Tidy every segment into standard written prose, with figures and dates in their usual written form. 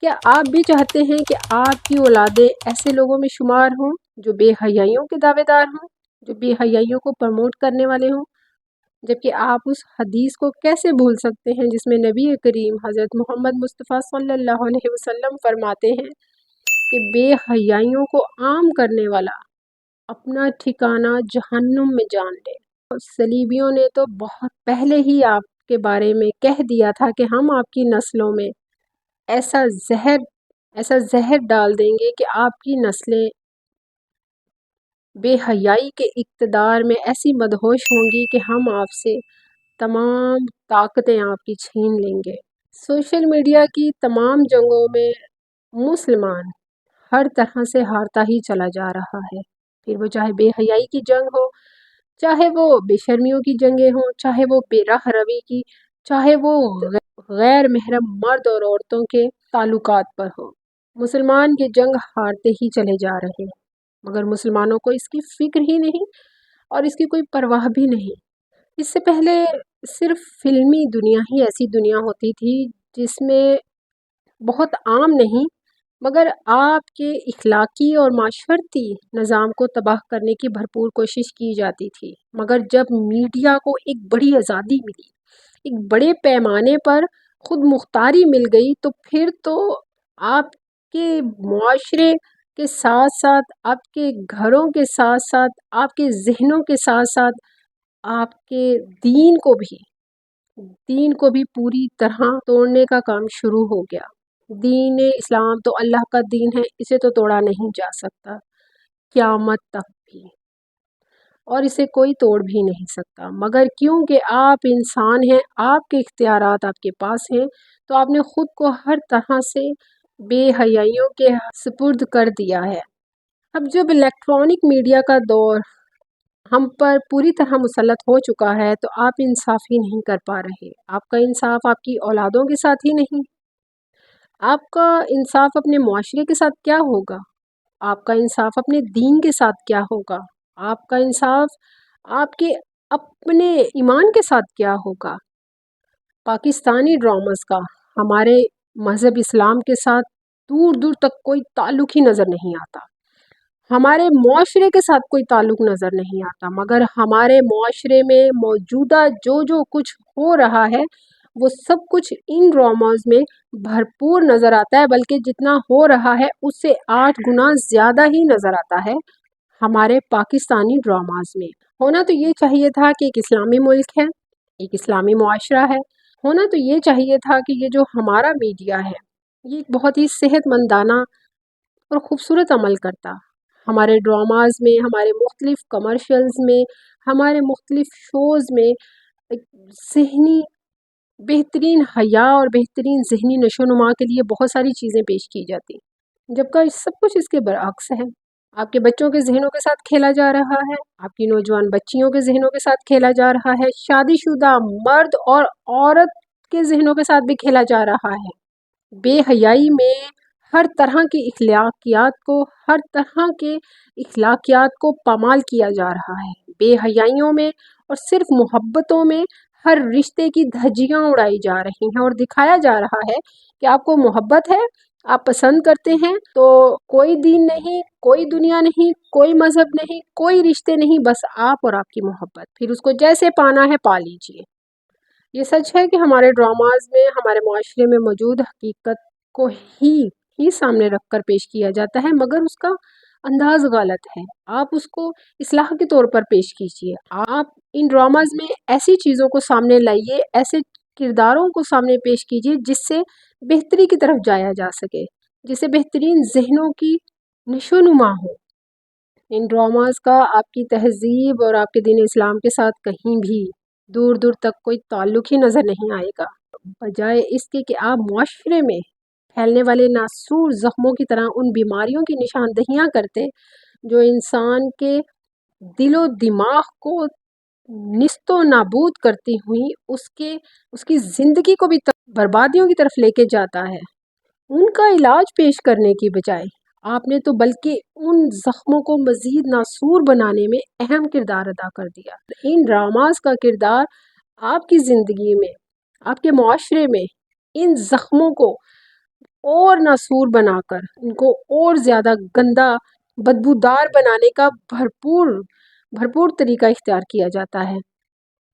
کیا آپ بھی چاہتے ہیں کہ آپ کی اولادیں ایسے لوگوں میں شمار ہوں جو بے حیائیوں کے دعوے دار ہوں، جو بے حیائیوں کو پروموٹ کرنے والے ہوں؟ جبکہ آپ اس حدیث کو کیسے بھول سکتے ہیں جس میں نبی کریم حضرت محمد مصطفیٰ صلی اللہ علیہ وسلم فرماتے ہیں کہ بے حیائیوں کو عام کرنے والا اپنا ٹھکانہ جہنم میں جان لے۔ صلیبیوں نے تو بہت پہلے ہی آپ کے بارے میں کہہ دیا تھا کہ ہم آپ کی نسلوں میں ایسا زہر ڈال دیں گے کہ آپ کی نسلیں بے حیائی کے اقتدار میں ایسی مدہوش ہوں گی کہ ہم آپ سے تمام طاقتیں آپ کی چھین لیں گے۔ سوشل میڈیا کی تمام جنگوں میں مسلمان ہر طرح سے ہارتا ہی چلا جا رہا ہے، پھر وہ چاہے بے حیائی کی جنگ ہو، چاہے وہ بے شرمیوں کی جنگیں ہوں، چاہے وہ بے راہ روی کی، چاہے وہ غیر محرم مرد اور عورتوں کے تعلقات پر ہو۔ مسلمان یہ جنگ ہارتے ہی چلے جا رہے ہیں، مگر مسلمانوں کو اس کی فکر ہی نہیں اور اس کی کوئی پرواہ بھی نہیں۔ اس سے پہلے صرف فلمی دنیا ہی ایسی دنیا ہوتی تھی جس میں بہت عام نہیں مگر آپ کے اخلاقی اور معاشرتی نظام کو تباہ کرنے کی بھرپور کوشش کی جاتی تھی، مگر جب میڈیا کو ایک بڑی آزادی ملی، ایک بڑے پیمانے پر خود مختاری مل گئی، تو پھر تو آپ کے معاشرے کے ساتھ ساتھ، آپ کے گھروں کے ساتھ ساتھ، آپ کے ذہنوں کے ساتھ ساتھ آپ کے دین کو بھی پوری طرح توڑنے کا کام شروع ہو گیا۔ دین اسلام تو اللہ کا دین ہے، اسے تو توڑا نہیں جا سکتا قیامت تک بھی، اور اسے کوئی توڑ بھی نہیں سکتا، مگر کیونکہ آپ انسان ہیں، آپ کے اختیارات آپ کے پاس ہیں، تو آپ نے خود کو ہر طرح سے بے حیائیوں کے سپرد کر دیا ہے۔ اب جب الیکٹرانک میڈیا کا دور ہم پر پوری طرح مسلط ہو چکا ہے تو آپ انصاف ہی نہیں کر پا رہے۔ آپ کا انصاف آپ کی اولادوں کے ساتھ ہی نہیں، آپ کا انصاف اپنے معاشرے کے ساتھ کیا ہوگا؟ آپ کا انصاف اپنے دین کے ساتھ کیا ہوگا؟ آپ کا انصاف آپ کے اپنے ایمان کے ساتھ کیا ہوگا؟ پاکستانی ڈراماز کا ہمارے مذہب اسلام کے ساتھ دور دور تک کوئی تعلق ہی نظر نہیں آتا، ہمارے معاشرے کے ساتھ کوئی تعلق نظر نہیں آتا، مگر ہمارے معاشرے میں موجودہ جو کچھ ہو رہا ہے وہ سب کچھ ان ڈراماز میں بھرپور نظر آتا ہے، بلکہ جتنا ہو رہا ہے اس سے 8 گنا زیادہ ہی نظر آتا ہے ہمارے پاکستانی ڈراماز میں۔ ہونا تو یہ چاہیے تھا کہ ایک اسلامی ملک ہے، ایک اسلامی معاشرہ ہے، ہونا تو یہ چاہیے تھا کہ یہ جو ہمارا میڈیا ہے یہ ایک بہت ہی صحت مندانہ اور خوبصورت عمل کرتا، ہمارے ڈراماز میں، ہمارے مختلف کمرشلز میں، ہمارے مختلف شوز میں ایک ذہنی بہترین حیا اور بہترین ذہنی نشو و نما کے لیے بہت ساری چیزیں پیش کی جاتی، جبکہ سب کچھ اس کے برعکس ہے۔ آپ کے بچوں کے ذہنوں کے ساتھ کھیلا جا رہا ہے، آپ کی نوجوان بچیوں کے ذہنوں کے ساتھ کھیلا جا رہا ہے، شادی شدہ مرد اور عورت کے ذہنوں کے ساتھ بھی کھیلا جا رہا ہے۔ بے حیائی میں ہر طرح کی اخلاقیات کو پامال کیا جا رہا ہے۔ بے حیائیوں میں اور صرف محبتوں میں ہر رشتے کی دھجیاں اڑائی جا رہی ہیں اور دکھایا جا رہا ہے کہ آپ کو محبت ہے، آپ پسند کرتے ہیں، تو کوئی دین نہیں، کوئی دنیا نہیں، کوئی مذہب نہیں، کوئی رشتے نہیں، بس آپ اور آپ کی محبت، پھر اس کو جیسے پانا ہے پا لیجئے۔ یہ سچ ہے کہ ہمارے ڈراماز میں ہمارے معاشرے میں موجود حقیقت کو ہی سامنے رکھ کر پیش کیا جاتا ہے، مگر اس کا انداز غلط ہے۔ آپ اس کو اصلاح کے طور پر پیش کیجئے، آپ ان ڈراماز میں ایسی چیزوں کو سامنے لائیے، ایسے کرداروں کو سامنے پیش کیجئے جس سے بہتری کی طرف جایا جا سکے، جس سے بہترین ذہنوں کی نشو و نما ہو۔ ان ڈراماز کا آپ کی تہذیب اور آپ کے دین اسلام کے ساتھ کہیں بھی دور دور تک کوئی تعلق ہی نظر نہیں آئے گا، بجائے اس کے کہ آپ معاشرے میں پھیلنے والے ناسور زخموں کی طرح ان بیماریوں کی نشاندہیاں کرتے جو انسان کے دل و دماغ کو نیست و نابود کرتی ہوئی اس کی زندگی کو بھی بربادیوں کی طرف لے کے جاتا ہے۔ ان کا علاج پیش کرنے کی بجائے آپ نے تو بلکہ ان زخموں کو مزید ناسور بنانے میں اہم کردار ادا کر دیا۔ ان ڈراماز کا کردار آپ کی زندگی میں، آپ کے معاشرے میں ان زخموں کو اور ناسور بنا کر، ان کو اور زیادہ گندا بدبودار بنانے کا بھرپور طریقہ اختیار کیا جاتا ہے۔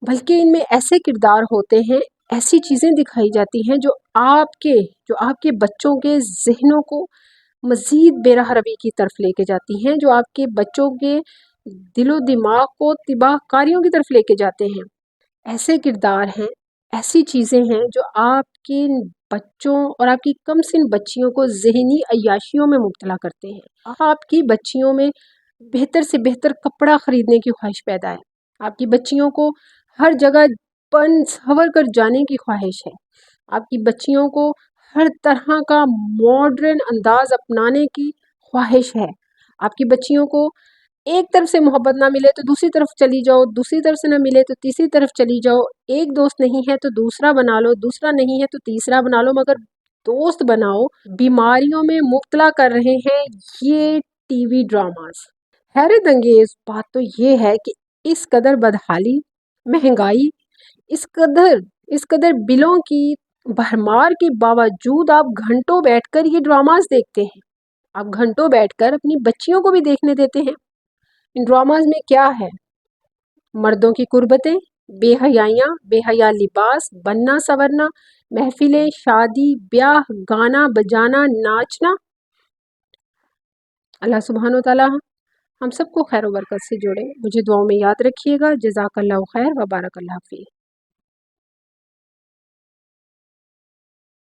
بلکہ ان میں ایسے کردار ہوتے ہیں، ایسی چیزیں دکھائی جاتی ہیں جو آپ کے بچوں کے ذہنوں کو مزید بے راہ روی کی طرف لے کے جاتی ہیں، جو آپ کے بچوں کے دل و دماغ کو تباہ کاریوں کی طرف لے کے جاتے ہیں۔ ایسے کردار ہیں، ایسی چیزیں ہیں جو آپ کے بچوں اور آپ کی کم سن بچیوں کو ذہنی عیاشیوں میں مبتلا کرتے ہیں۔ آپ کی بچیوں میں بہتر سے بہتر کپڑا خریدنے کی خواہش پیدا ہے، آپ کی بچیوں کو ہر جگہ بن سنور کر جانے کی خواہش ہے، آپ کی بچیوں کو ہر طرح کا ماڈرن انداز اپنانے کی خواہش ہے، آپ کی بچیوں کو ایک طرف سے محبت نہ ملے تو دوسری طرف چلی جاؤ، دوسری طرف سے نہ ملے تو تیسری طرف چلی جاؤ، ایک دوست نہیں ہے تو دوسرا بنا لو، دوسرا نہیں ہے تو تیسرا بنا لو، مگر دوست بناؤ۔ بیماریوں میں مبتلا کر رہے ہیں یہ ٹی وی ڈراماز۔ حیرت انگیز بات تو یہ ہے کہ اس قدر بدحالی، مہنگائی، اس قدر بلوں کی بھرمار کے باوجود آپ گھنٹوں بیٹھ کر یہ ڈراماز دیکھتے ہیں، آپ گھنٹوں بیٹھ کر اپنی بچیوں کو بھی دیکھنے دیتے ہیں۔ ان ڈراماز میں کیا ہے؟ مردوں کی قربتیں، بے حیائیاں، بے حیا لباس، بننا سورنا، محفلیں، شادی بیاہ، گانا بجانا، ناچنا۔ اللہ سبحانہ و تعالیٰ ہم سب کو خیر و برکت سے جوڑے۔ مجھے دعاؤں میں یاد رکھیے گا۔ جزاک اللہ خیر و بارک اللہ فیک۔